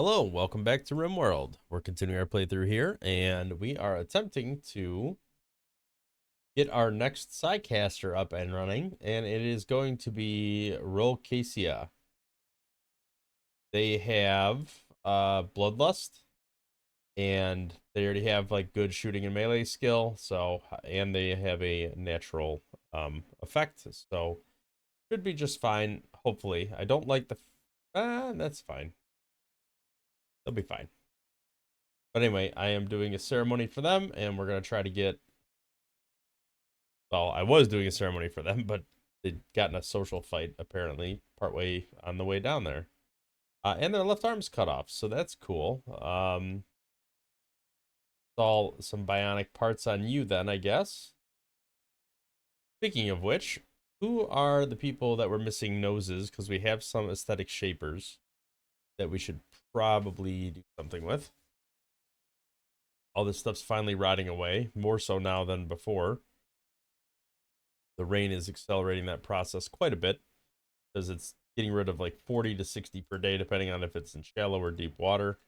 Hello, welcome back to RimWorld. We're continuing our playthrough here, and we are attempting to get our next sidecaster up and running, and it is going to be Rolcasia. They have Bloodlust, and they already have like good shooting and melee skill, and they have a natural effect, so should be just fine, hopefully. I don't like the that's fine. They'll be fine. But anyway, I am doing a ceremony for them, and we're going to try to get. Well, I was doing a ceremony for them, but they'd gotten a social fight, apparently, partway on the way down there. And their left arm's cut off, so that's cool. All some bionic parts on you, then, I guess. Speaking of which, who are the people that were missing noses? Because we have some aesthetic shapers that we should probably do something with. All this stuff's finally rotting away, more so now than before. The rain is accelerating that process quite a bit because it's getting rid of like 40 to 60 per day, depending on if it's in shallow or deep water.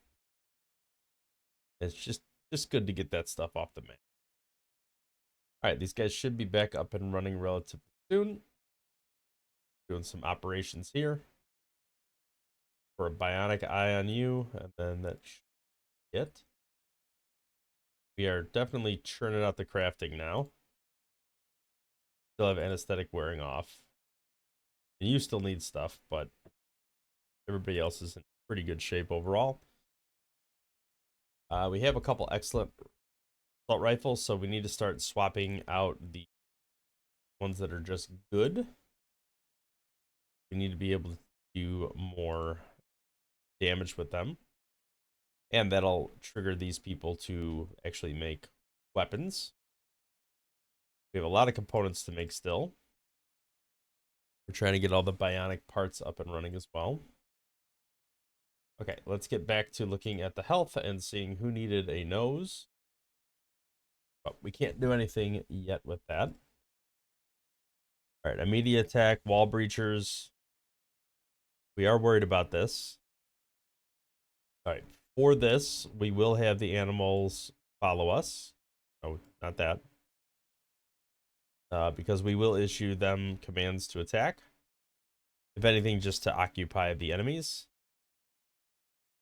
It's just good to get that stuff off the map. All right, these guys should be back up and running relatively soon. Doing some operations here for a bionic eye on you, and then that should be it. We are definitely churning out the crafting now. Still have anesthetic wearing off. And you still need stuff, but everybody else is in pretty good shape overall. We have a couple excellent assault rifles, so we need to start swapping out the ones that are just good. We need to be able to do more damage with them, and that'll trigger these people to actually make weapons. We have a lot of components to make still. We're trying to get all the bionic parts up and running as well. Okay, let's get back to looking at the health and seeing who needed a nose. But we can't do anything yet with that. All right, immediate attack, wall breachers. We are worried about this. All right, for this, we will have the animals follow us. Oh, not that. Because we will issue them commands to attack. If anything, just to occupy the enemies.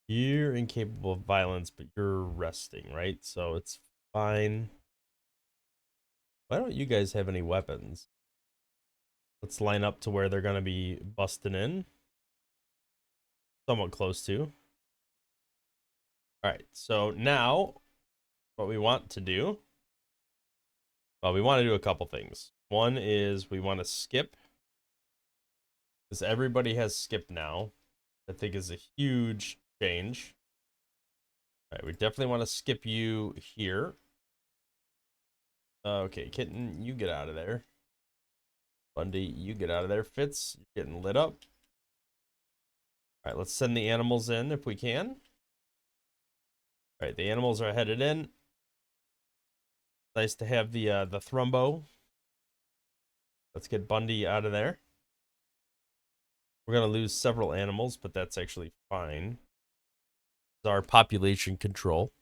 You're incapable of violence, but you're resting, right? So it's fine. Why don't you guys have any weapons? Let's line up to where they're going to be busting in. Somewhat close to. All right, so now what we want to do, well, we want to do a couple things. One is we want to skip, because everybody has skip now. I think is a huge change. All right, we definitely want to skip you here. Okay, Kitten, you get out of there. Bundy, you get out of there. Fitz, you're getting lit up. All right, let's send the animals in if we can. All right, the animals are headed in. Nice to have the thrumbo. Let's get Bundy out of there. We're going to lose several animals, but that's actually fine. It's our population control.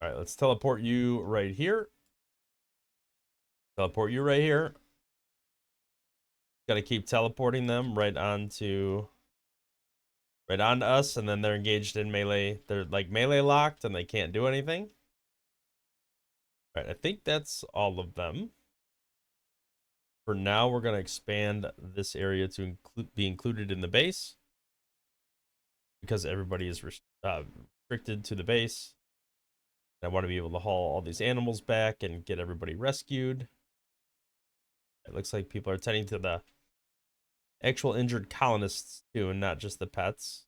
All right, let's teleport you right here. Teleport you right here. Got to keep teleporting them right onto us, and then they're engaged in melee. They're like melee locked, and they can't do anything. All right, I think that's all of them. For now, we're going to expand this area to be included in the base, because everybody is restricted to the base. I want to be able to haul all these animals back and get everybody rescued. It looks like people are tending to the actual injured colonists too, and not just the pets.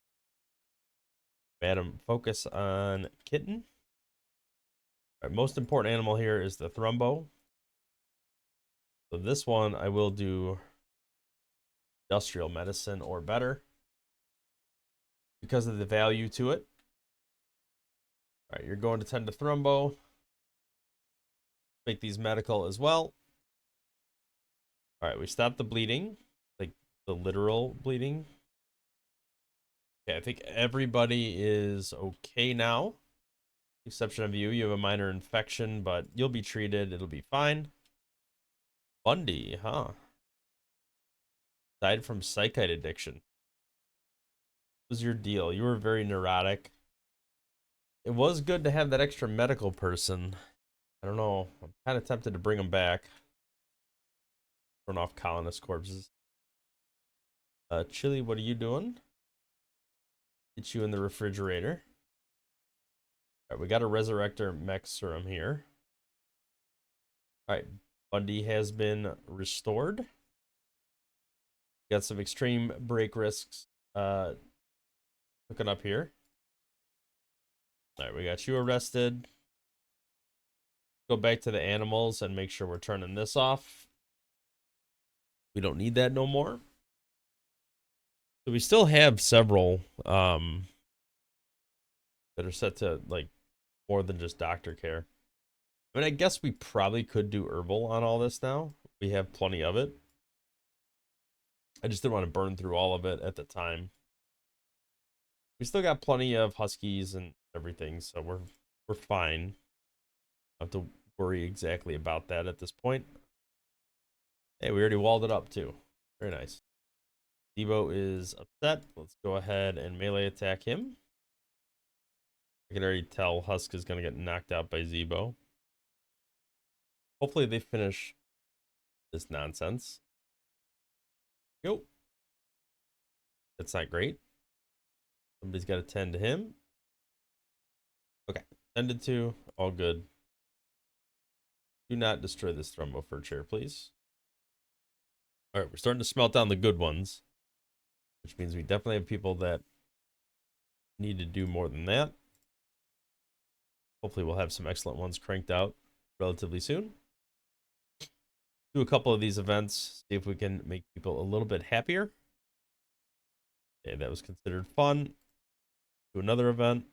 Adam, focus on Kitten. All right, most important animal here is the Thrumbo. So this one, I will do industrial medicine or better because of the value to it. All right, you're going to tend to Thrumbo. Make these medical as well. All right, we stopped the bleeding, like the literal bleeding. Okay, I think everybody is okay now. Exception of you. You have a minor infection, but you'll be treated. It'll be fine. Bundy, huh? Died from psychite addiction. What was your deal? You were very neurotic. It was good to have that extra medical person. I don't know. I'm kind of tempted to bring him back. Run off colonist corpses. Chili, what are you doing? Get you in the refrigerator. All right, we got a resurrector mech serum here. All right, Bundy has been restored. Got some extreme break risks looking up here. All right, we got you arrested. Go back to the animals and make sure we're turning this off. We don't need that no more. So we still have several that are set to like more than just doctor care. I mean, I guess we probably could do herbal on all this now. We have plenty of it. I just didn't want to burn through all of it at the time. We still got plenty of huskies and everything, so we're fine. Don't have to worry exactly about that at this point. Hey, we already walled it up too. Very nice. Debo is upset. Let's go ahead and melee attack him. I can already tell Husk is going to get knocked out by Zebo. Hopefully they finish this nonsense. Go. That's not great. Somebody's got to tend to him. Okay. Tended to. All good. Do not destroy this thrombo fur chair, please. All right. We're starting to smelt down the good ones, which means we definitely have people that need to do more than that. Hopefully we'll have some excellent ones cranked out relatively soon. Do a couple of these events, see if we can make people a little bit happier. Okay, that was considered fun. Do another event.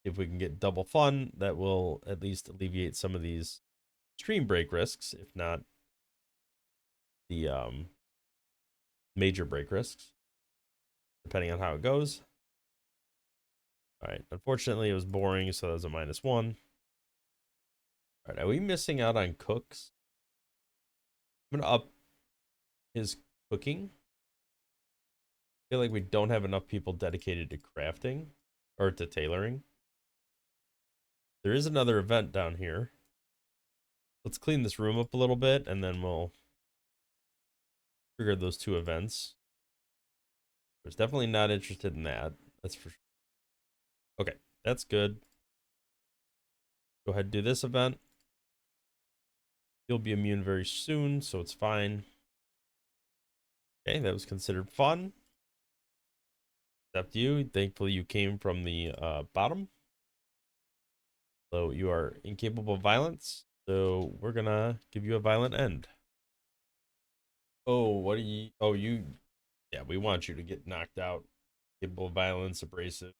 See if we can get double fun. That will at least alleviate some of these stream break risks, if not the major break risks, depending on how it goes. All right, unfortunately it was boring, so that was a -1. All right, are we missing out on cooks? I'm gonna up his cooking. I feel like we don't have enough people dedicated to crafting or to tailoring. There is another event down here. Let's clean this room up a little bit and then we'll trigger those two events. I was definitely not interested in that. That's for sure. Okay, that's good. Go ahead and do this event. You'll be immune very soon, so it's fine. Okay, that was considered fun. Except you. Thankfully, you came from the bottom. So you are incapable of violence. So we're gonna give you a violent end. Oh, what are you? Oh, you. Yeah, we want you to get knocked out. Capable of violence, abrasive.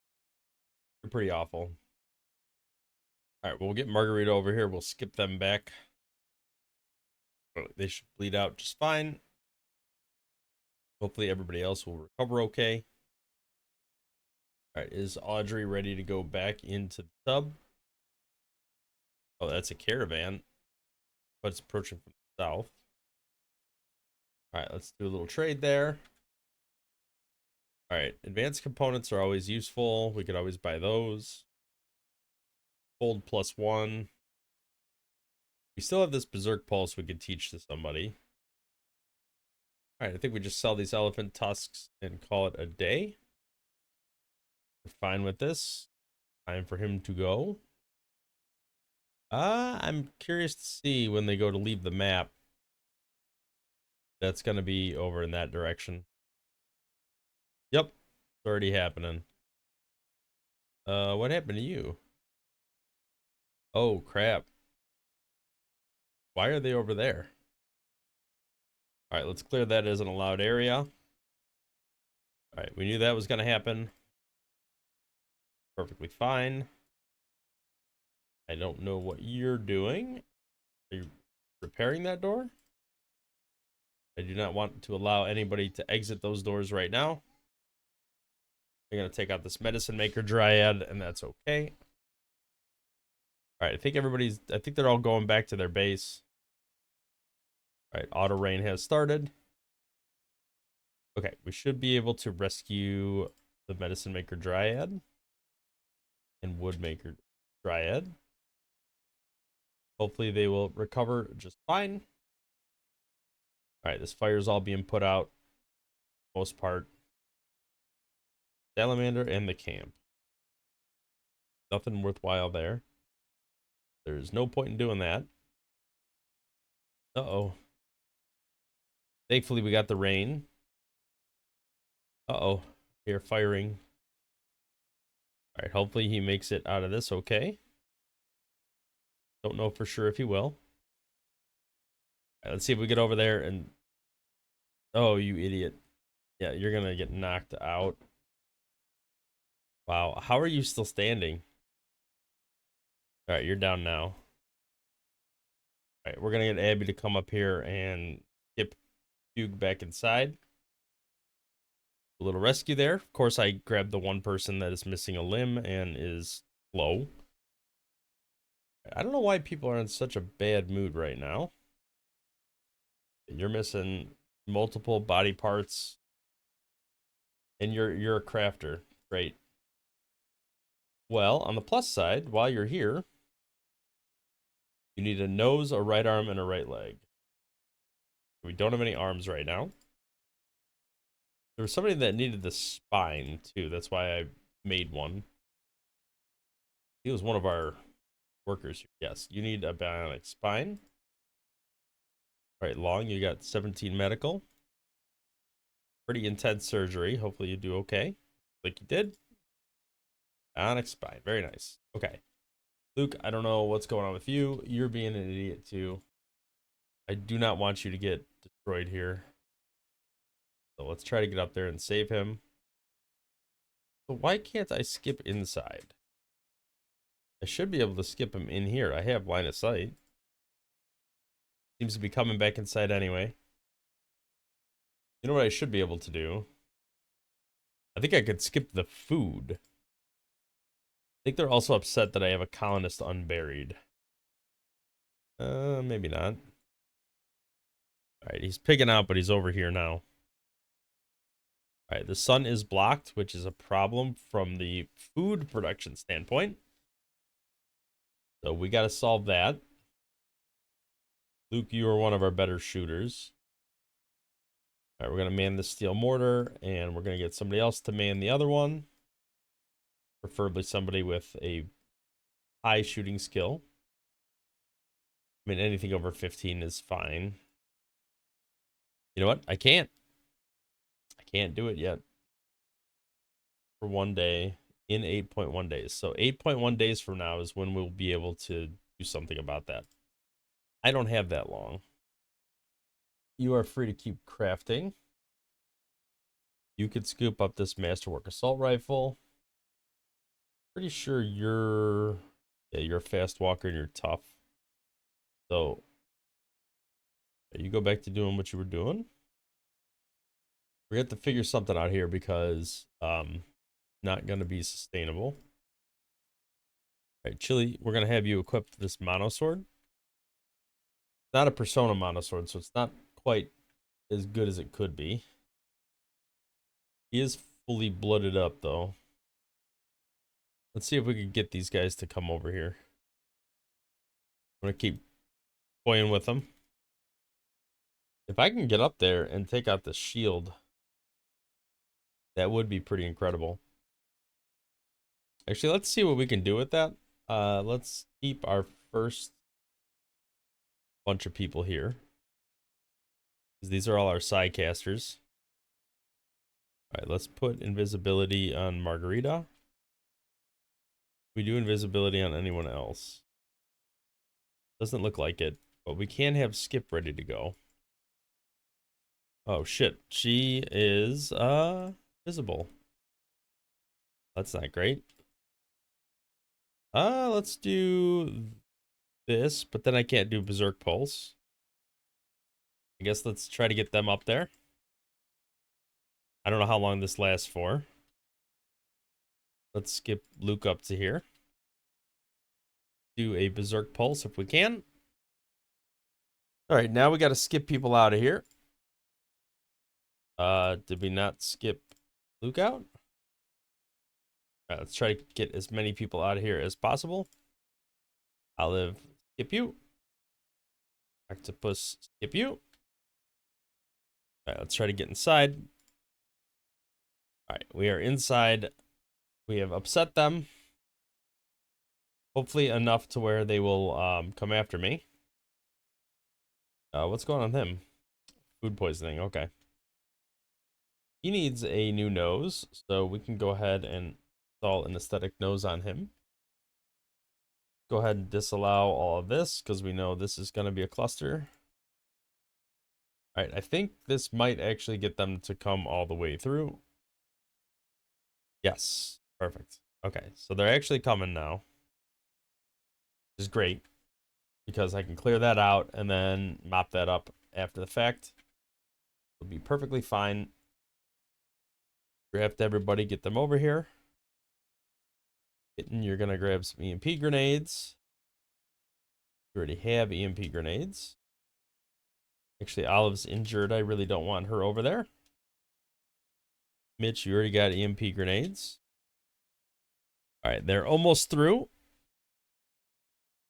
You're pretty awful. All right, we'll get Margarita over here. We'll skip them back. They should bleed out just fine. Hopefully everybody else will recover okay. All right, is Audrey ready to go back into the tub? Oh, that's a caravan, but it's approaching from the south. All right, let's do a little trade there. All right, advanced components are always useful. We could always buy those. Gold +1. We still have this Berserk Pulse we could teach to somebody. All right, I think we just sell these elephant tusks and call it a day. We're fine with this. Time for him to go. I'm curious to see when they go to leave the map. That's going to be over in that direction. Yep, it's already happening. What happened to you? Oh, crap. Why are they over there? All right, let's clear that as an allowed area. All right, we knew that was going to happen. Perfectly fine. I don't know what you're doing. Are you repairing that door? I do not want to allow anybody to exit those doors right now. They're going to take out this Medicine Maker Dryad, and that's okay. All right, I think they're all going back to their base. All right, auto rain has started. Okay, we should be able to rescue the Medicine Maker Dryad and Wood Maker Dryad. Hopefully they will recover just fine. All right, this fire's all being put out, most part. Salamander and the camp. Nothing worthwhile there. There's no point in doing that. Uh-oh. Thankfully, we got the rain. Uh-oh. They're firing. All right, hopefully he makes it out of this okay. Don't know for sure if he will. All right, let's see if we get over there and... Oh, you idiot. Yeah, you're going to get knocked out. Wow, how are you still standing? All right, you're down now. All right, we're going to get Abby to come up here and get Hugh back inside. A little rescue there. Of course, I grabbed the one person that is missing a limb and is low. I don't know why people are in such a bad mood right now. You're missing multiple body parts, and you're a crafter. Great. Well, on the plus side, while you're here, you need a nose, a right arm, and a right leg. We don't have any arms right now. There was somebody that needed the spine, too. That's why I made one. He was one of our workers. Yes, you need a bionic spine. All right, Long, you got 17 medical. Pretty intense surgery. Hopefully you do okay. Like you did. Bionic spine. Very nice. Okay. Luke, I don't know what's going on with you. You're being an idiot, too. I do not want you to get destroyed here. So let's try to get up there and save him. So why can't I skip inside? I should be able to skip him in here. I have line of sight. Seems to be coming back inside anyway. You know what I should be able to do? I think I could skip the food. I think they're also upset that I have a colonist unburied. Maybe not. All right, he's pigging out, but he's over here now. All right, the sun is blocked, which is a problem from the food production standpoint. So we got to solve that. Luke, you are one of our better shooters. All right, we're going to man the steel mortar, and we're going to get somebody else to man the other one. Preferably somebody with a high shooting skill. I mean, anything over 15 is fine. You know what? I can't do it yet. For 1 day in 8.1 days. So 8.1 days from now is when we'll be able to do something about that. I don't have that long. You are free to keep crafting. You could scoop up this Masterwork assault rifle. Pretty sure you're a fast walker and you're tough. So you go back to doing what you were doing. We have to figure something out here because not going to be sustainable. All right, Chili, we're going to have you equip this monosword. Not a Persona monosword, so it's not quite as good as it could be. He is fully blooded up, though. Let's see if we can get these guys to come over here. I'm going to keep toying with them. If I can get up there and take out the shield, that would be pretty incredible. Actually, let's see what we can do with that. Let's keep our first bunch of people here. These are all our side casters. All right, let's put invisibility on Margarita. We do invisibility on anyone else. Doesn't look like it, but we can have Skip ready to go. Oh shit, she is visible. That's not great. Let's do this, but then I can't do Berserk Pulse. I guess let's try to get them up there. I don't know how long this lasts for. Let's skip Luke up to here. Do a Berserk Pulse if we can. All right, now we got to skip people out of here. Did we not skip Luke out? All right, let's try to get as many people out of here as possible. Olive, skip you. Octopus, skip you. All right, let's try to get inside. All right, we are inside. We have upset them. Hopefully enough to where they will come after me. What's going on with him? Food poisoning, okay. He needs a new nose, so we can go ahead and install an aesthetic nose on him. Go ahead and disallow all of this, because we know this is going to be a cluster. All right, I think this might actually get them to come all the way through. Yes, perfect. Okay, so they're actually coming now, which is great, because I can clear that out and then mop that up after the fact. It'll be perfectly fine. Draft everybody, get them over here. You're gonna grab some EMP grenades. You already have EMP grenades. Actually, Olive's injured. I really don't want her over there. Mitch, you already got EMP grenades. All right, they're almost through.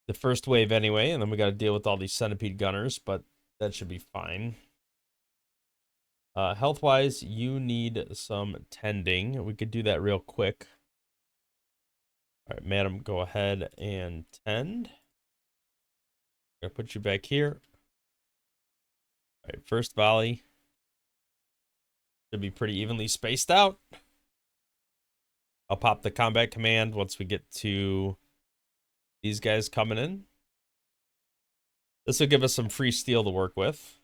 The first wave anyway, and then we got to deal with all these centipede gunners, but that should be fine. Health-wise, you need some tending. We could do that real quick. All right, madam, go ahead and tend. I'm gonna put you back here. All right, first volley. Should be pretty evenly spaced out. I'll pop the combat command once we get to these guys coming in. This will give us some free steel to work with.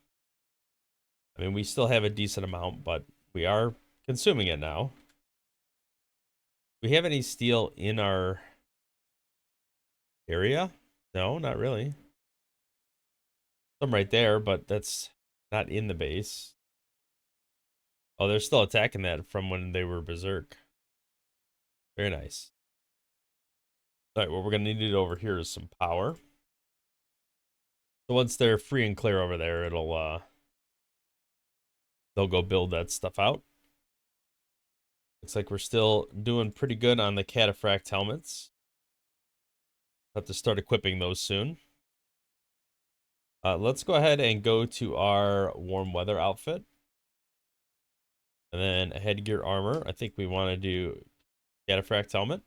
I mean, we still have a decent amount, but we are consuming it now. Do we have any steel in our area? No, not really. Some right there, but that's not in the base. Oh, they're still attacking that from when they were berserk. Very nice. All right, what we're going to need over here is some power. So once they're free and clear over there, it'll they'll go build that stuff out. Looks like we're still doing pretty good on the cataphract helmets. Have to start equipping those soon. Let's go ahead and go to our warm weather outfit. And then headgear armor. I think we want to do cataphract helmet.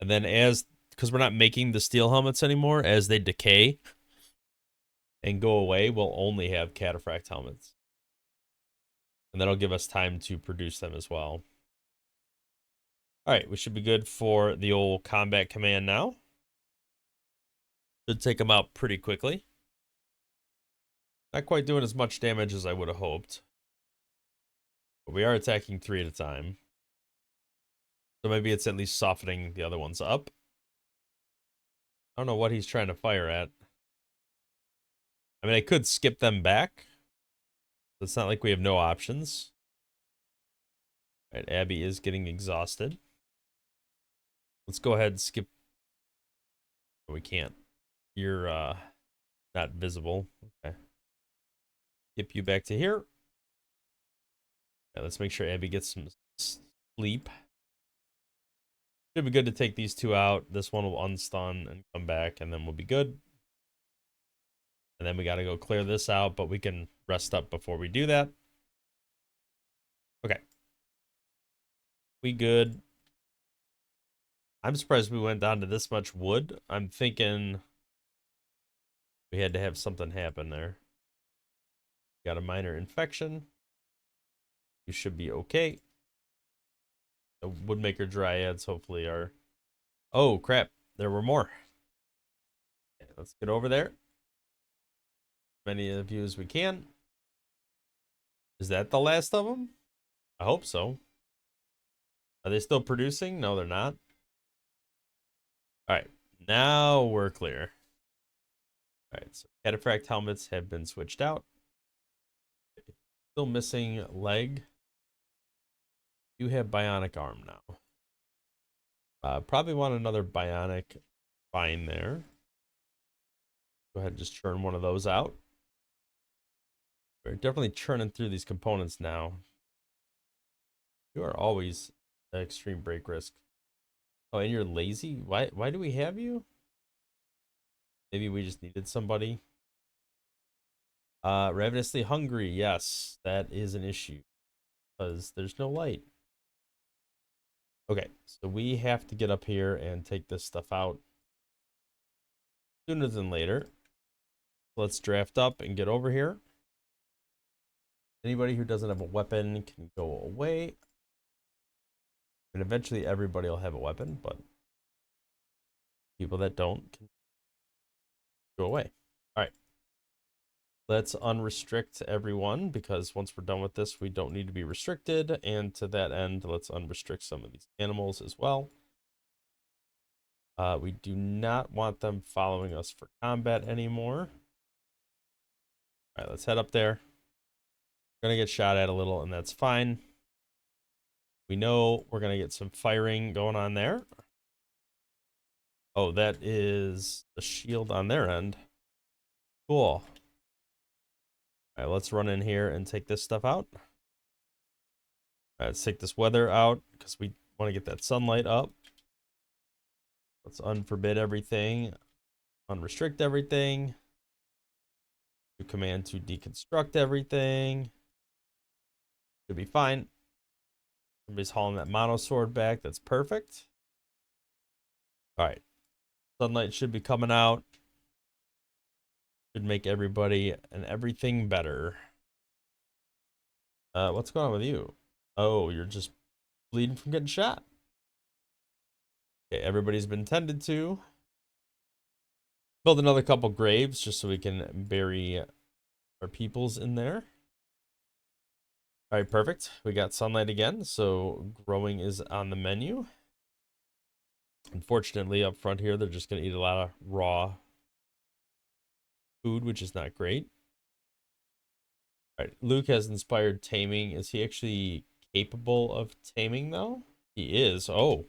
And then because we're not making the steel helmets anymore, as they decay and go away, we'll only have cataphract helmets. And that'll give us time to produce them as well. All right, we should be good for the old combat command now. Should take them out pretty quickly. Not quite doing as much damage as I would have hoped. But we are attacking 3 at a time. So maybe it's at least softening the other ones up. I don't know what he's trying to fire at. I mean, I could skip them back. It's not like we have no options. All right, Abby is getting exhausted. Let's go ahead and skip. Oh, we can't. You're not visible. Okay. Skip you back to here. Yeah, let's make sure Abby gets some sleep. Should be good to take these 2 out. This one will unstun and come back, and then we'll be good. And then we got to go clear this out, but we can rest up before we do that. Okay. We good. I'm surprised we went down to this much wood. I'm thinking we had to have something happen there. Got a minor infection. You should be okay. The Woodmaker Dryads hopefully are... Oh, crap. There were more. Okay, let's get over there. Many of you as we can. Is that the last of them? I hope so. Are they still producing? No, they're not. All right. Now we're clear. All right. So cataphract helmets have been switched out. Still missing leg. do have bionic arm now. Probably want another bionic spine there. Go ahead and just churn one of those out. We're definitely churning through these components now. You are always an extreme break risk. Oh, and you're lazy? Why do we have you? Maybe we just needed somebody. Ravenously hungry. Yes, that is an issue because there's no light. Okay, so we have to get up here and take this stuff out sooner than later. Let's draft up and get over here. Anybody who doesn't have a weapon can go away. And eventually everybody will have a weapon, but people that don't can go away. All right. Let's unrestrict everyone because once we're done with this, we don't need to be restricted. And to that end, let's unrestrict some of these animals as well. We do not want them following us for combat anymore. All right, let's head up there. We're going to get shot at a little, and that's fine. We know we're going to get some firing going on there. Oh, that is a shield on their end. Cool. All right, let's run in here and take this stuff out. All right, let's take this weather out because we want to get that sunlight up. Let's unforbid everything. Unrestrict everything. Do command to deconstruct everything. Should be fine. Somebody's hauling that mono sword back. That's perfect. All right. Sunlight should be coming out. Should make everybody and everything better. What's going on with you? Oh, you're just bleeding from getting shot. Okay, everybody's been tended to. Build another couple graves just so we can bury our peoples in there. All right, perfect. We got sunlight again, so growing is on the menu. Unfortunately, up front here, they're just going to eat a lot of raw food, which is not great. All right, Luke has inspired taming. Is he actually capable of taming, though? He is. Oh,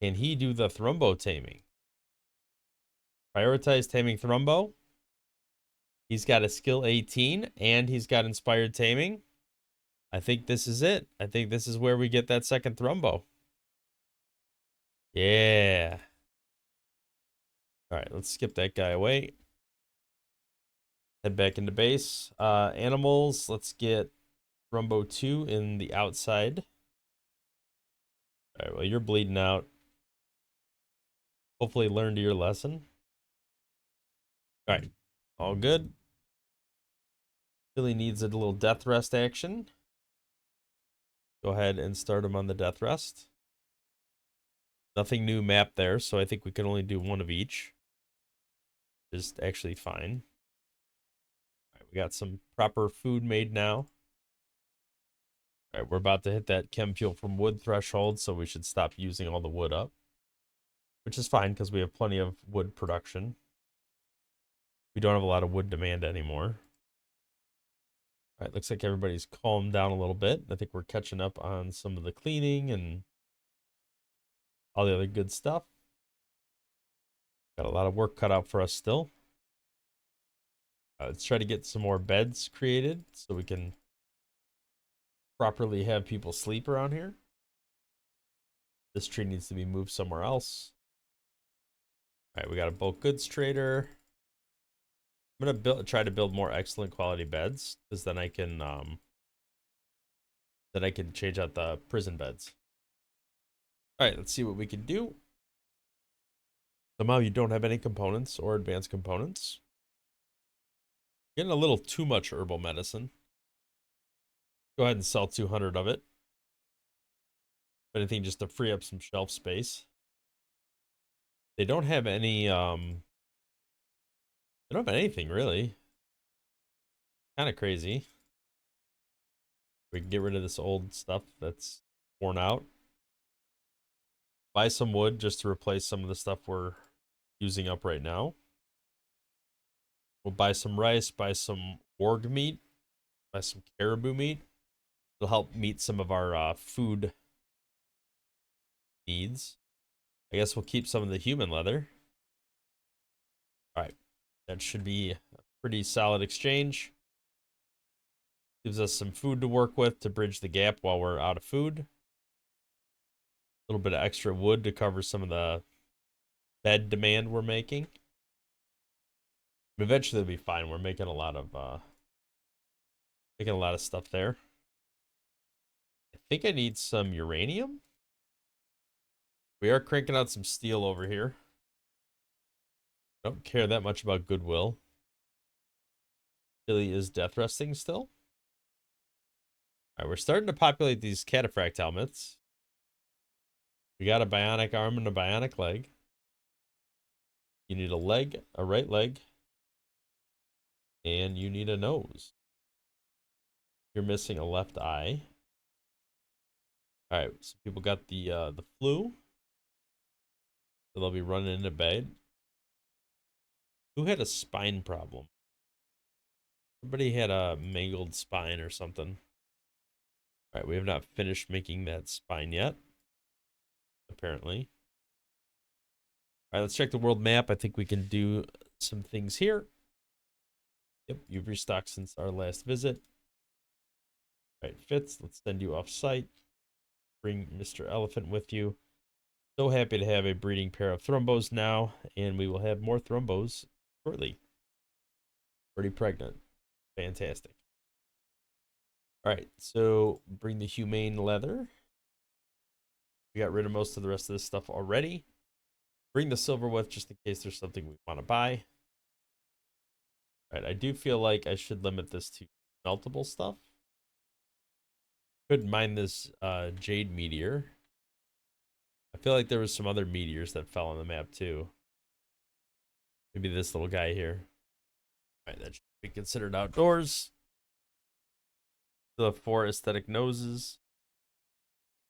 can he do the Thrumbo taming? Prioritize taming Thrumbo. He's got a skill 18, and he's got inspired taming. I think this is it. I think this is where we get that second Thrumbo. Yeah. All right, let's skip that guy away. Head back into base. Animals, let's get Thrumbo 2 in the outside. All right, well, you're bleeding out. Hopefully learned your lesson. All right, all good. Really needs a little death rest action. Go ahead and start him on the death rest. Nothing new map there, so I think we can only do one of each. Just actually fine. All right, we got some proper food made now. All right, we're about to hit that chem fuel from wood threshold, so we should stop using all the wood up. Which is fine because we have plenty of wood production. We don't have a lot of wood demand anymore. All right, looks like everybody's calmed down a little bit. I think we're catching up on some of the cleaning and all the other good stuff. Got a lot of work cut out for us still. Let's try to get some more beds created so we can properly have people sleep around here. This tree needs to be moved somewhere else. All right, we got a bulk goods trader. I'm gonna try to build more excellent quality beds because then I can change out the prison beds. All right, let's see what we can do. Somehow you don't have any components or advanced components. Getting a little too much herbal medicine. Go ahead and sell 200 of it. If anything, just to free up some shelf space. They don't have any, they don't have anything really. Kind of crazy. We can get rid of this old stuff that's worn out. Buy some wood just to replace some of the stuff we're using up right now. We'll buy some rice, buy some org meat, buy some caribou meat. It'll help meet some of our food needs. I guess we'll keep some of the human leather. All right, that should be a pretty solid exchange. Gives us some food to work with to bridge the gap while we're out of food. A little bit of extra wood to cover some of the bed demand we're making. But eventually it'll be fine. We're making a lot of stuff there. I think I need some uranium. We are cranking out some steel over here. Don't care that much about goodwill. Billy is death resting still. All right, we're starting to populate these cataphract helmets. We got a bionic arm and a bionic leg. You need a leg, a right leg, and you need a nose. You're missing a left eye. All right, so people got the flu, so they'll be running into bed. Who had a spine problem? Somebody had a mangled spine or something. All right, we have not finished making that spine yet, apparently. All right, let's check the world map. I think we can do some things here. Yep, you've restocked since our last visit. All right, Fitz, let's send you off site. Bring Mr. Elephant with you. So happy to have a breeding pair of thrombos now, and we will have more thrombos shortly. Already pregnant. Fantastic. All right, so bring the humane leather. We got rid of most of the rest of this stuff already. Bring the silverwith just in case there's something we want to buy. All right, I do feel like I should limit this to meltable stuff. Could mine this jade meteor. I feel like there was some other meteors that fell on the map too. Maybe this little guy here. All right, that should be considered outdoors. The 4 aesthetic noses.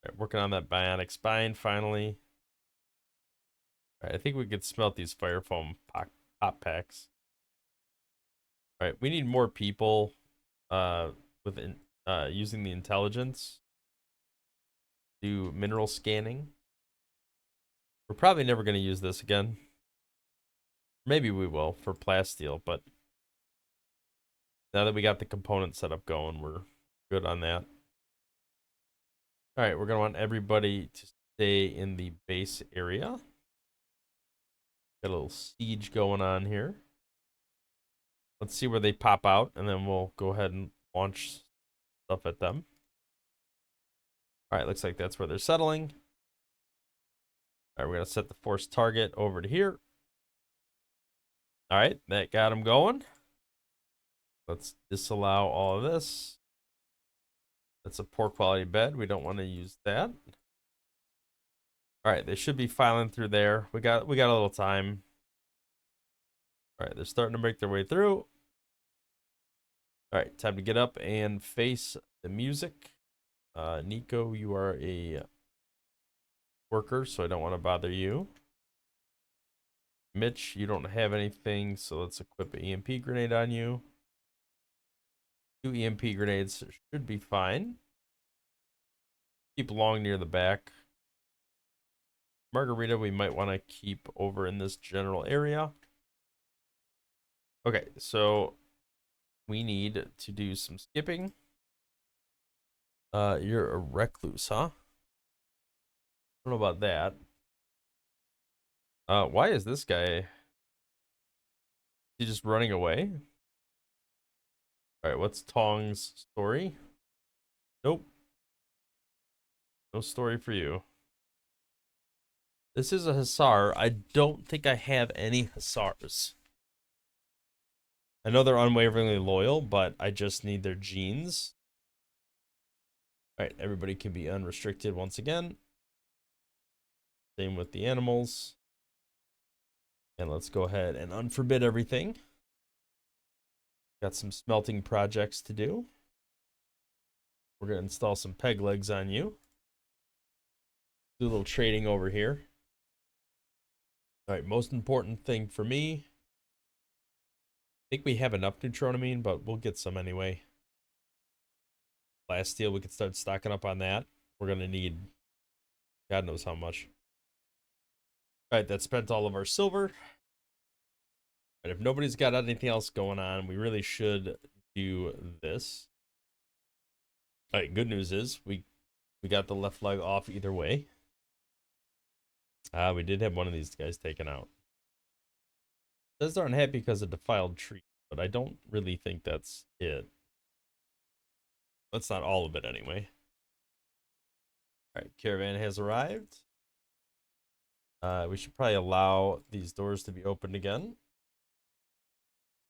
All right, working on that bionic spine finally. All right, I think we could smelt these fire foam pop packs. All right, we need more people with using the intelligence do mineral scanning. We're probably never going to use this again. Maybe we will for plasteel, but now that we got the component set up going, we're good on that. All right, we're going to want everybody to stay in the base area. Got a little siege going on here. Let's see where they pop out, and then we'll go ahead and launch stuff at them. All right, looks like that's where they're settling. All right, we're going to set the force target over to here. All right, that got them going. Let's disallow all of this. That's a poor quality bed. We don't want to use that. All right, they should be filing through there. We got a little time. All right, they're starting to make their way through. All right, time to get up and face the music. Nico, you are a worker, so I don't want to bother you. Mitch, you don't have anything, so let's equip an EMP grenade on you. 2 EMP grenades should be fine. Keep Long near the back. Margarita, we might want to keep over in this general area. Okay, so we need to do some skipping. You're a recluse, huh? I don't know about that. Why is this guy? Is he just running away? All right, what's Tong's story? Nope. No story for you. This is a Hussar. I don't think I have any Hussars. I know they're unwaveringly loyal, but I just need their genes. All right, everybody can be unrestricted once again. Same with the animals. And let's go ahead and unforbid everything. Got some smelting projects to do. We're going to install some peg legs on you. Do a little trading over here. All right, most important thing for me. I think we have enough neutroamine, but we'll get some anyway. Last steel, we could start stocking up on that. We're gonna need God knows how much. All right, that spent all of our silver. But if nobody's got anything else going on, we really should do this. All right, good news is we got the left leg off either way. We did have one of these guys taken out. It says they're unhappy because of defiled tree, but I don't really think that's it. That's not all of it anyway. All right, caravan has arrived. We should probably allow these doors to be opened again.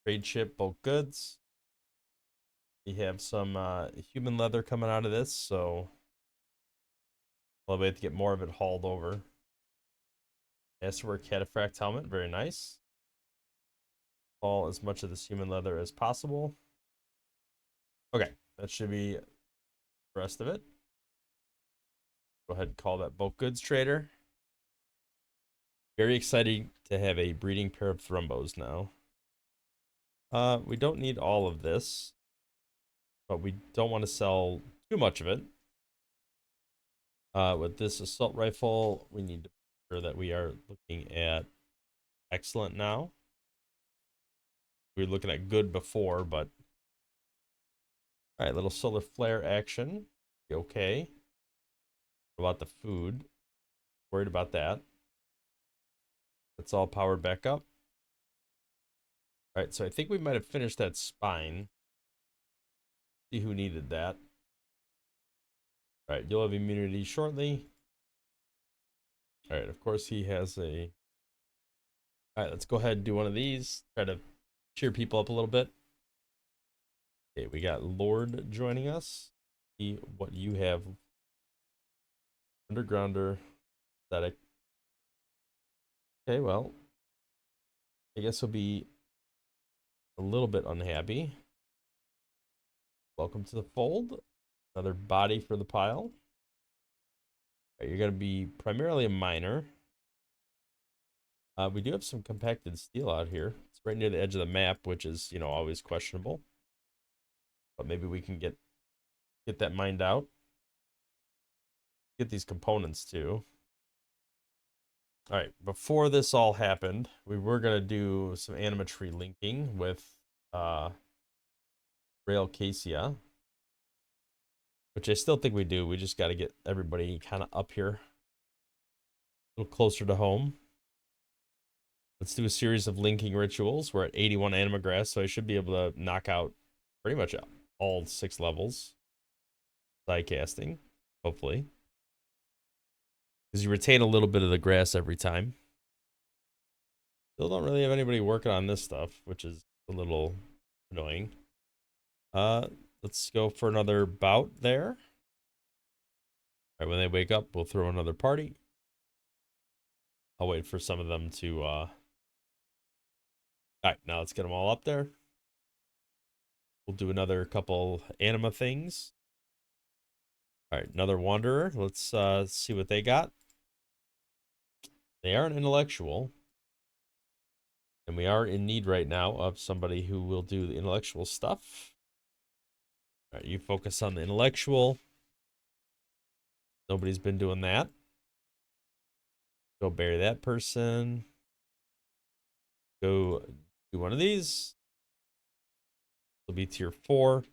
Trade ship, bulk goods. We have some human leather coming out of this, so we'll have to get more of it hauled over. Masterwork cataphract helmet, very nice. Haul as much of this human leather as possible. Okay, that should be the rest of it. Go ahead and call that bulk goods trader. Very exciting to have a breeding pair of thrumbos now. We don't need all of this, but we don't want to sell too much of it. With this assault rifle, we need to make sure that we are looking at excellent now. We were looking at good before, but all right, little solar flare action. Okay. What about the food? Worried about that. It's all powered back up. All right, so I think we might have finished that spine. See who needed that. All right, you'll have immunity shortly. All right, of course he has a... All right, let's go ahead and do one of these. Try to cheer people up a little bit. Okay, we got Lord joining us. See what you have. Undergrounder. Static. Okay, well, I guess he'll be a little bit unhappy. Welcome to the fold. Another body for the pile. Right, you're going to be primarily a miner. We do have some compacted steel out here. It's right near the edge of the map, which is, you know, always questionable. But maybe we can get that mined out. Get these components too. All right, before this all happened, we were going to do some animatree linking with Rail Casia, which I still think we do. We just got to get everybody kind of up here, a little closer to home. Let's do a series of linking rituals. We're at 81 animagrass, so I should be able to knock out pretty much all 6 levels. Die casting, hopefully. Because you retain a little bit of the grass every time. Still don't really have anybody working on this stuff, which is a little annoying. Let's go for another bout there. All right, when they wake up, we'll throw another party. I'll wait for some of them to all right, now let's get them all up there. We'll do another couple anima things. All right, another wanderer. Let's see what they got. They are an intellectual. And we are in need right now of somebody who will do the intellectual stuff. All right, you focus on the intellectual. Nobody's been doing that. Go bury that person. Go do one of these. It'll be tier 4.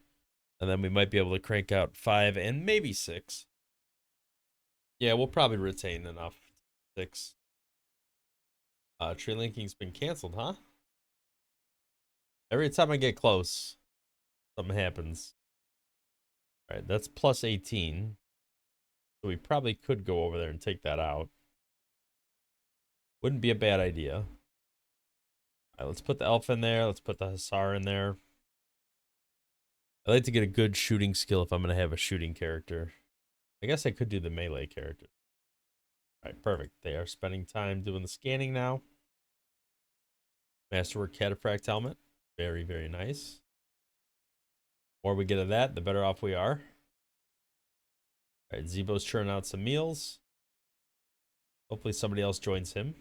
And then we might be able to crank out 5 and maybe 6. Yeah, we'll probably retain enough. 6. Tree linking's been canceled, huh? Every time I get close, something happens. All right, that's plus 18. So we probably could go over there and take that out. Wouldn't be a bad idea. All right, let's put the elf in there. Let's put the hussar in there. I like to get a good shooting skill if I'm going to have a shooting character. I guess I could do the melee character. All right, perfect. They are spending time doing the scanning now. Masterwork cataphract helmet. Very, very nice. The more we get of that, the better off we are. All right, Zebo's churning out some meals. Hopefully somebody else joins him.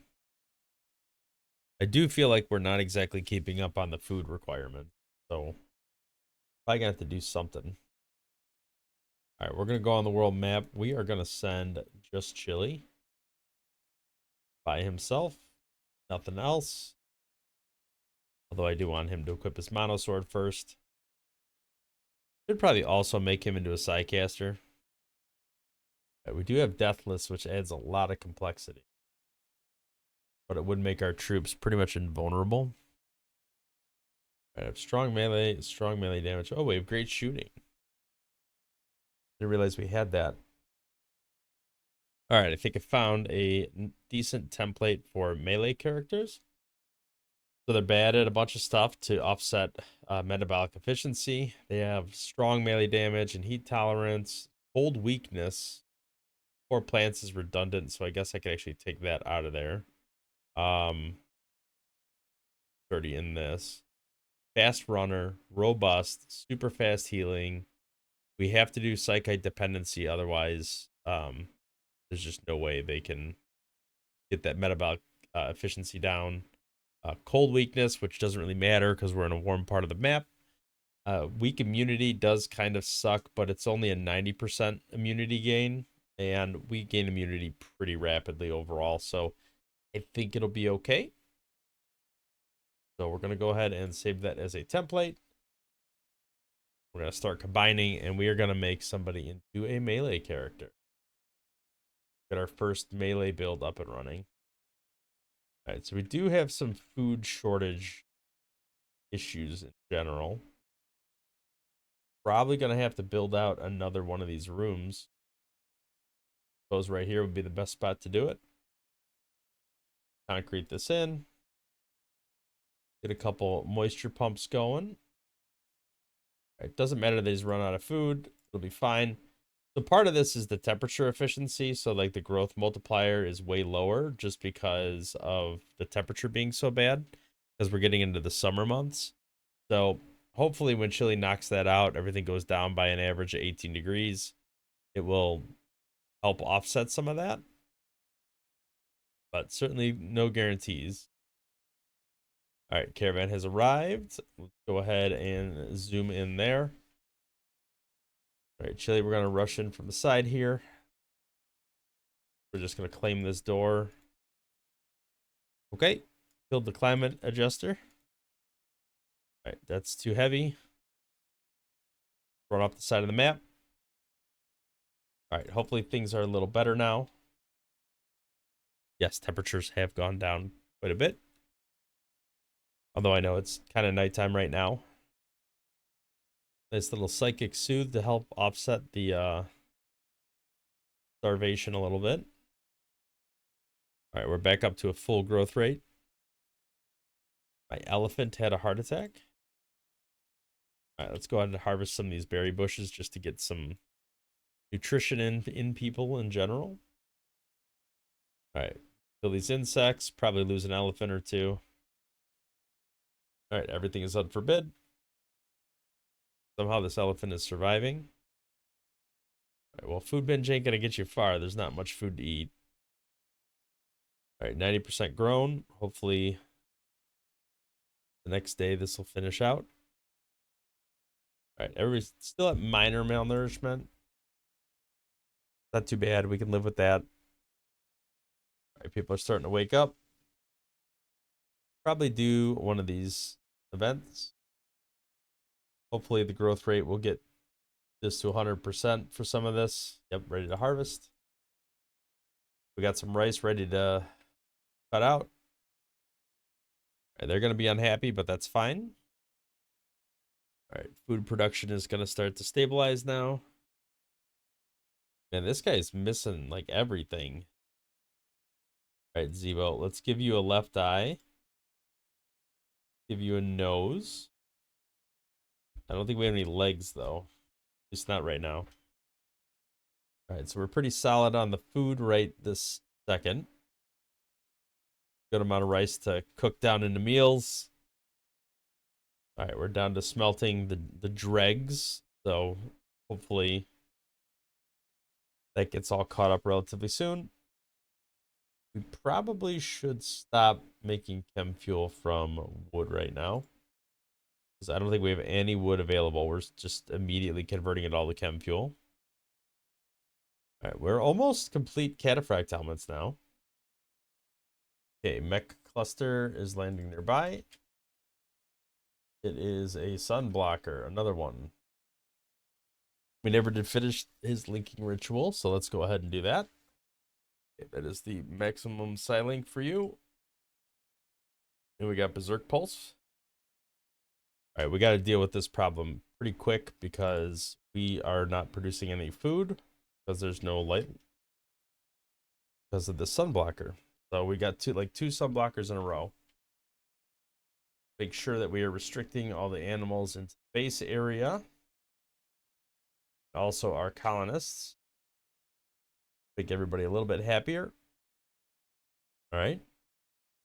I do feel like we're not exactly keeping up on the food requirement. So probably gonna have to do something. All right, we're going to go on the world map. We are going to send just Chili by himself. Nothing else. Although I do want him to equip his mono sword first. Should probably also make him into a Psycaster. Right, we do have Deathless, which adds a lot of complexity. But it would make our troops pretty much invulnerable. Right, I have strong melee damage. Oh, we have great shooting. Didn't realize we had that. All right, I think I found a decent template for melee characters. So they're bad at a bunch of stuff to offset metabolic efficiency. They have strong melee damage and heat tolerance. Cold weakness for plants is redundant, so I guess I could actually take that out of there. 30 in this. Fast runner, robust, super fast healing. We have to do Psychite dependency, otherwise there's just no way they can get that metabolic efficiency down. Cold weakness, which doesn't really matter because we're in a warm part of the map. Weak immunity does kind of suck, but it's only a 90% immunity gain, and we gain immunity pretty rapidly overall, so I think it'll be okay. So we're going to go ahead and save that as a template. We're going to start combining, and we are going to make somebody into a melee character. Get our first melee build up and running. All right, so we do have some food shortage issues in general. Probably going to have to build out another one of these rooms. Those right here would be the best spot to do it. Concrete this in. Get a couple moisture pumps going. It doesn't matter that he's run out of food. It'll be fine. So part of this is the temperature efficiency. So like the growth multiplier is way lower just because of the temperature being so bad, because we're getting into the summer months. So hopefully when Chili knocks that out, everything goes down by an average of 18 degrees. It will help offset some of that. But certainly no guarantees. All right, caravan has arrived. Let's go ahead and zoom in there. All right, Chili, we're going to rush in from the side here. We're just going to claim this door. Okay, killed the climate adjuster. All right, that's too heavy. Run off the side of the map. All right, hopefully things are a little better now. Yes, temperatures have gone down quite a bit. Although I know it's kind of nighttime right now. Nice little psychic soothe to help offset the starvation a little bit. All right, we're back up to a full growth rate. My elephant had a heart attack. All right, let's go ahead and harvest some of these berry bushes just to get some nutrition in people in general. All right, kill these insects. Probably lose an elephant or two. All right, everything is unforbid. Somehow this elephant is surviving. All right, well, food binge ain't gonna get you far. There's not much food to eat. All right, 90% grown. Hopefully the next day this will finish out. All right, everybody's still at minor malnourishment. Not too bad. We can live with that. All right, people are starting to wake up. Probably do one of these events. Hopefully the growth rate will get this to 100% for some of this. Yep, ready to harvest. We got some rice ready to cut out. All right, they're going to be unhappy, but that's fine. All right, food production is going to start to stabilize now. Man, this guy's missing like everything. All right, Zevo, let's give you a left eye. Give you a nose. I don't think we have any legs, though. At least not right now. All right, so we're pretty solid on the food right this second. Good amount of rice to cook down into meals. All right, we're down to smelting the dregs. So hopefully that gets all caught up relatively soon. We probably should stop making chem fuel from wood right now, because I don't think we have any wood available. We're just immediately converting it all to chem fuel. All right, we're almost complete cataphract helmets now. Okay, mech cluster is landing nearby. It is a sun blocker, another one. We never did finish his linking ritual, so let's go ahead and do that. Okay, that is the maximum psi-link for you. And we got Berserk Pulse. All right, we got to deal with this problem pretty quick because we are not producing any food because there's no light because of the sun blocker. So we got two sun blockers in a row. Make sure that we are restricting all the animals into the base area. Also our colonists. Make everybody a little bit happier. All right.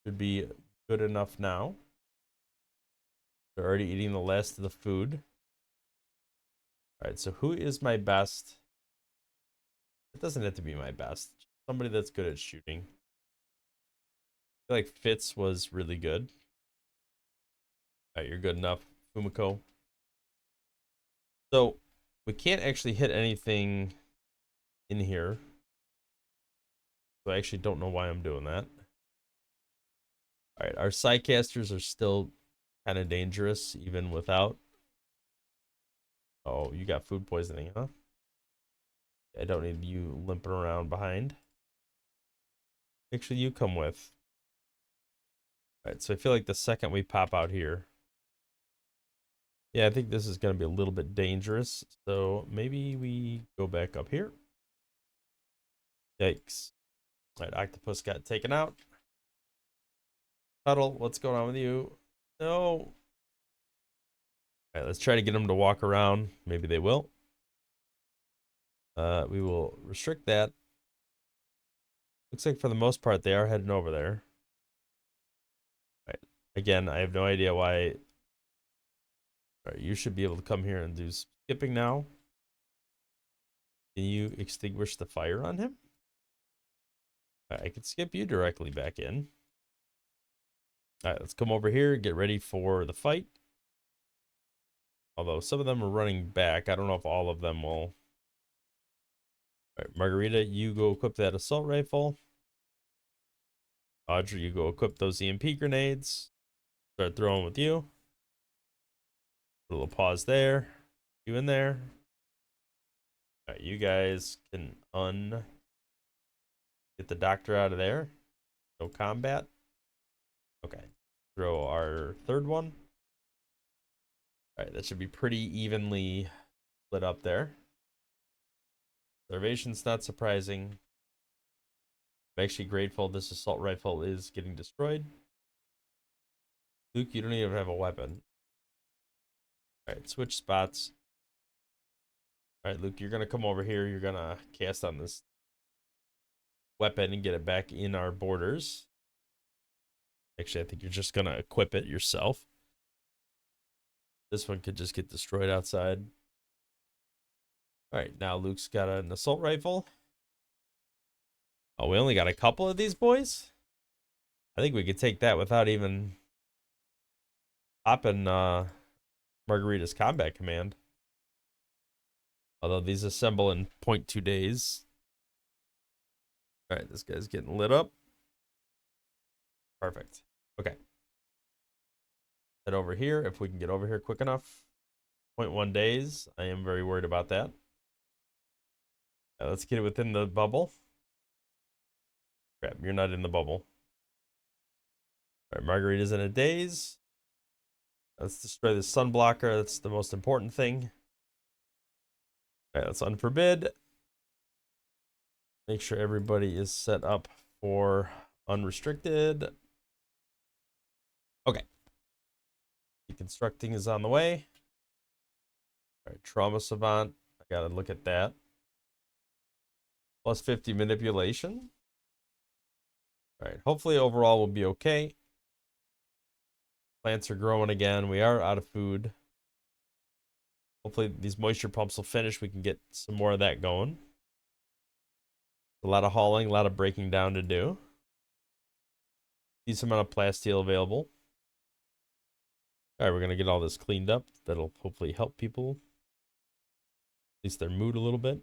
Should be good enough now. They're already eating the last of the food. All right, so who is my best? It doesn't have to be my best. Somebody that's good at shooting. I feel like Fitz was really good. All right, you're good enough, Fumiko. So we can't actually hit anything in here. So I actually don't know why I'm doing that. All right, our Psycasters are still kind of dangerous even without. Oh, you got food poisoning, huh? I don't need you limping around behind. Actually, you come with. All right, so I feel like the second we pop out here. Yeah, I think this is going to be a little bit dangerous. So maybe we go back up here. Yikes. All right, Octopus got taken out. Huddle, what's going on with you? No. All right, let's try to get them to walk around. Maybe they will. We will restrict that. Looks like for the most part, they are heading over there. All right. Again, I have no idea why. All right, you should be able to come here and do skipping now. Can you extinguish the fire on him? All right, I could skip you directly back in. All right, let's come over here, get ready for the fight. Although some of them are running back. I don't know if all of them will. All right, Margarita, you go equip that assault rifle. Audrey, you go equip those EMP grenades. Start throwing with you. Put a little pause there. You in there. All right, you guys can get the doctor out of there. No combat. Okay. Throw our third one. All right, that should be pretty evenly split up there. Starvation's not surprising. I'm actually grateful this assault rifle is getting destroyed. Luke, you don't even have a weapon. All right, switch spots. All right, Luke, you're going to come over here. You're going to cast on this weapon and get it back in our borders. Actually, I think you're just going to equip it yourself. This one could just get destroyed outside. All right, now Luke's got an assault rifle. Oh, we only got a couple of these boys? I think we could take that without even popping Margarita's combat command. Although these assemble in 0.2 days. All right, this guy's getting lit up. Perfect. Okay. Head over here if we can get over here quick enough. 0.1 days. I am very worried about that. Let's get it within the bubble. Crap, you're not in the bubble. All right, Margarita's in a daze. Let's destroy the sun blocker. That's the most important thing. All right, let's unforbid. Make sure everybody is set up for unrestricted. Okay. Deconstructing is on the way. All right, trauma savant. I gotta look at that. Plus 50 manipulation. All right, hopefully overall we'll be okay. Plants are growing again. We are out of food. Hopefully these moisture pumps will finish. We can get some more of that going. A lot of hauling, a lot of breaking down to do. Decent amount of plasteel available. All right, we're going to get all this cleaned up. That'll hopefully help people. At least their mood a little bit.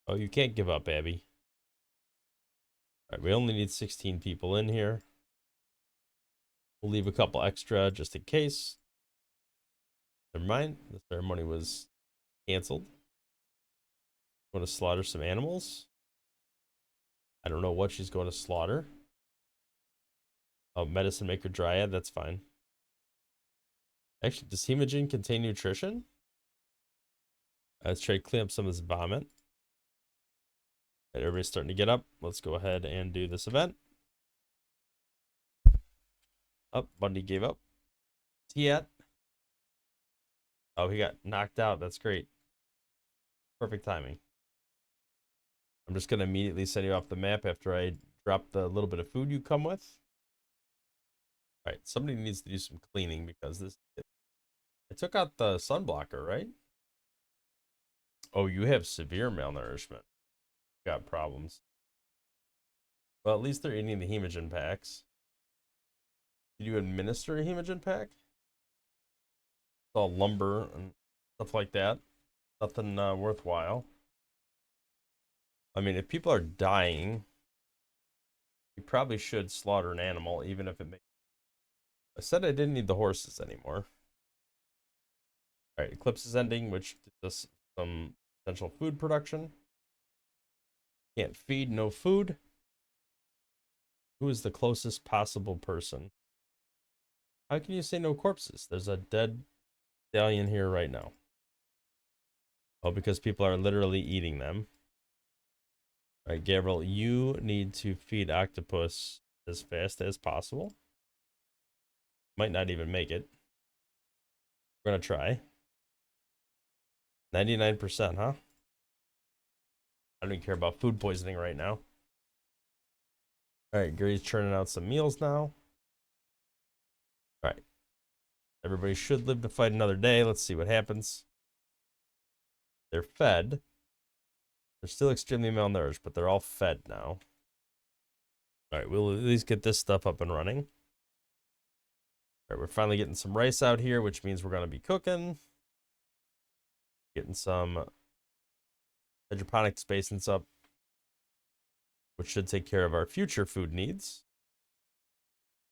Oh, you can't give up, Abby. All right, we only need 16 people in here. We'll leave a couple extra just in case. Never mind. The ceremony was canceled. Want to slaughter some animals? I don't know what she's going to slaughter. Oh, medicine maker dryad. That's fine. Actually, does Hemogen contain nutrition? Let's try to clean up some of this vomit. Right, everybody's starting to get up. Let's go ahead and do this event. Oh, Bundy gave up. Is he at? Oh, he got knocked out. That's great. Perfect timing. I'm just going to immediately send you off the map after I drop the little bit of food you come with. All right, somebody needs to do some cleaning because this... I took out the sunblocker, right? Oh, you have severe malnourishment. Got problems. Well, at least they're eating the hemogen packs. Did you administer a hemogen pack? It's all lumber and stuff like that. Nothing worthwhile. I mean, if people are dying, you probably should slaughter an animal, even if it makes... I said I didn't need the horses anymore. All right, eclipse is ending, which gives us some potential food production. Can't feed, no food. Who is the closest possible person? How can you say no corpses? There's a dead stallion here right now. Oh, because people are literally eating them. All right, Gabriel, you need to feed octopus as fast as possible. Might not even make it. We're gonna try. 99%, huh? I don't even care about food poisoning right now. All right, Gary's churning out some meals now. All right. Everybody should live to fight another day. Let's see what happens. They're fed. They're still extremely malnourished, but they're all fed now. All right, we'll at least get this stuff up and running. All right, we're finally getting some rice out here, which means we're going to be cooking. Getting some hydroponic spacings up, which should take care of our future food needs.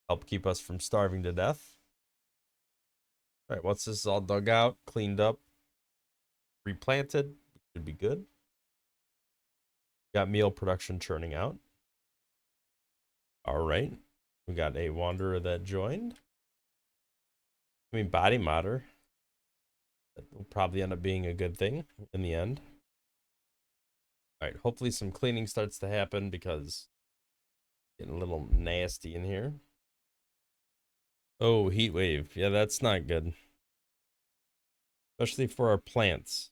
Help keep us from starving to death. All right, once this is all dug out, cleaned up, replanted, should be good. Got meal production churning out. All right. We got a wanderer that joined. I mean, body modder. That will probably end up being a good thing in the end. All right. Hopefully some cleaning starts to happen because it's getting a little nasty in here. Oh, heat wave. Yeah, that's not good. Especially for our plants.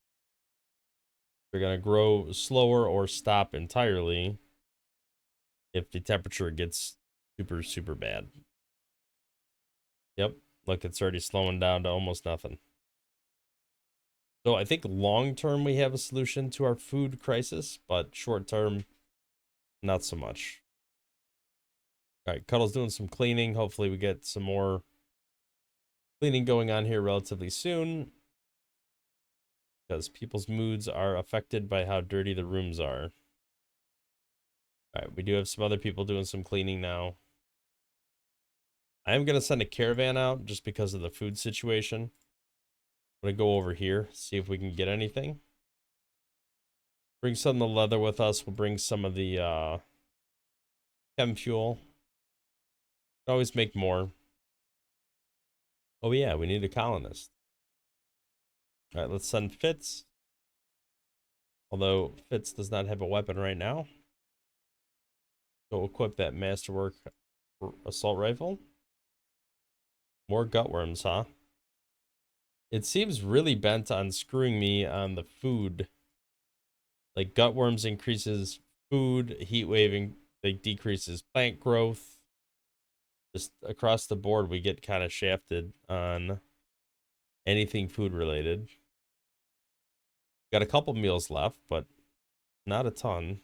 They're going to grow slower or stop entirely if the temperature gets super, super bad. Yep. Look, it's already slowing down to almost nothing. So I think long term we have a solution to our food crisis, but short term, not so much. All right, Cuddle's doing some cleaning. Hopefully we get some more cleaning going on here relatively soon, because people's moods are affected by how dirty the rooms are. All right, we do have some other people doing some cleaning now. I am going to send a caravan out just because of the food situation. I'm going to go over here, see if we can get anything. Bring some of the leather with us. We'll bring some of the chem fuel. Always make more. Oh yeah, we need a colonist. All right, let's send Fitz. Although Fitz does not have a weapon right now. So we'll equip that masterwork assault rifle. More gutworms, huh? It seems really bent on screwing me on the food. Like gutworms increases food, heat waving like decreases plant growth. Just across the board, we get kind of shafted on anything food related. Got a couple meals left, but not a ton.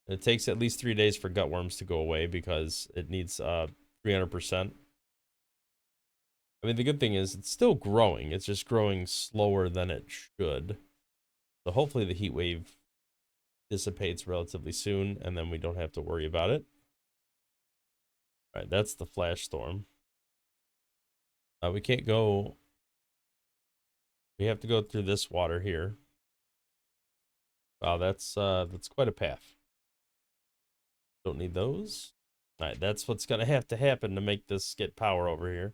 It takes at least 3 days for gutworms to go away because it needs 300%. I mean, the good thing is it's still growing. It's just growing slower than it should. So hopefully the heat wave dissipates relatively soon, and then we don't have to worry about it. All right, that's the flash storm. We can't go. We have to go through this water here. Wow, that's quite a path. Don't need those. All right, that's what's gonna have to happen to make this get power over here.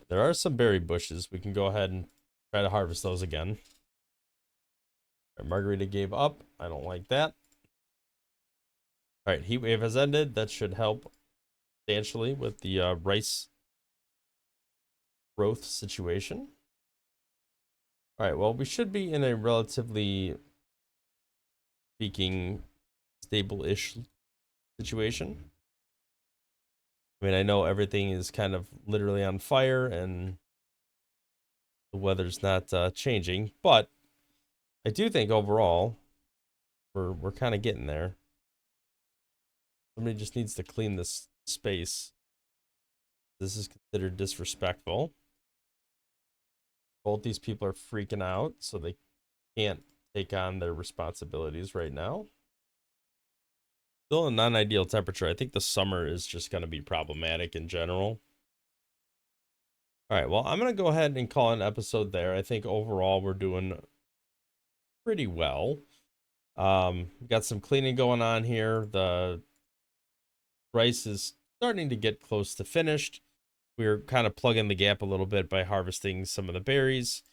There are some berry bushes. We can go ahead and try to harvest those again. Right, Margarita gave up. I don't like that. All right, heat wave has ended. That should help substantially with the rice growth situation. All right, well, we should be in a relatively speaking stable-ish situation. I mean, I know everything is kind of literally on fire and the weather's not changing, but I do think overall we're kind of getting there. Somebody just needs to clean this space. This is considered disrespectful. Both these people are freaking out, so they can't take on their responsibilities right now. Still a non-ideal temperature. I think the summer is just going to be problematic in general. All right, well, I'm going to go ahead and call an episode there. I think overall we're doing pretty well. Got some cleaning going on here. The rice is starting to get close to finished. We're kind of plugging the gap a little bit by harvesting some of the berries.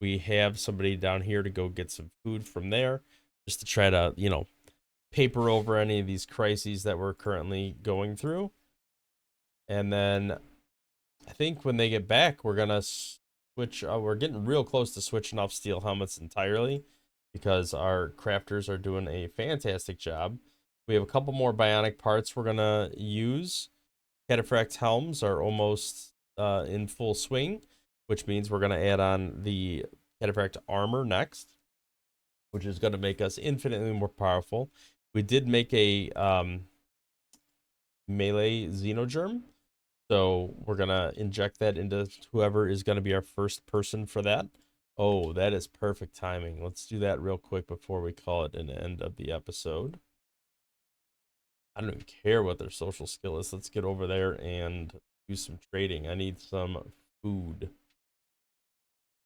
We have somebody down here to go get some food from there, just to try to, you know, paper over any of these crises that we're currently going through. And then I think when they get back, we're gonna switch. We're getting real close to switching off steel helmets entirely, because our crafters are doing a fantastic job. We have a couple more bionic parts we're gonna use. Cataphract helms are almost in full swing, which means we're gonna add on the Cataphract armor next, which is gonna make us infinitely more powerful. We did make a melee xenogerm, so we're gonna inject that into whoever is gonna be our first person for that. Oh, that is perfect timing. Let's do that real quick before we call it an end of the episode. I don't even care what their social skill is. Let's get over there and do some trading. I need some food.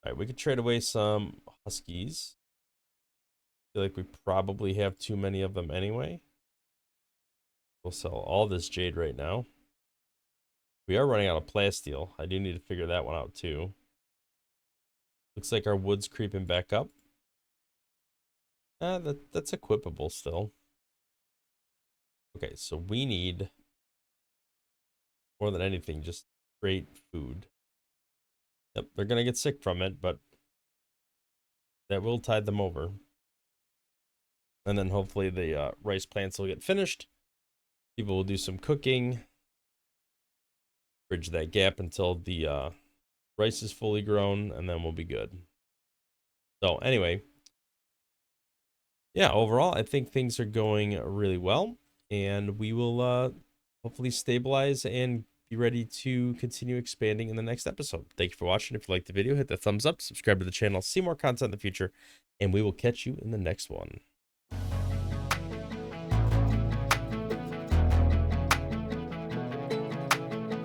All right, we could trade away some huskies. I feel like we probably have too many of them anyway. We'll sell all this jade right now. We are running out of plasteel. I do need to figure that one out too. Looks like our wood's creeping back up. That's equipable still. Okay, so we need, more than anything, just great food. Yep, they're gonna get sick from it, but that will tide them over. And then hopefully the rice plants will get finished. People will do some cooking. Bridge that gap until the rice is fully grown, and then we'll be good. So anyway, yeah, overall, I think things are going really well, and we will hopefully stabilize and be ready to continue expanding in the next episode. Thank you for watching. If you liked the video, hit the thumbs up, subscribe to the channel, see more content in the future, and we will catch you in the next one.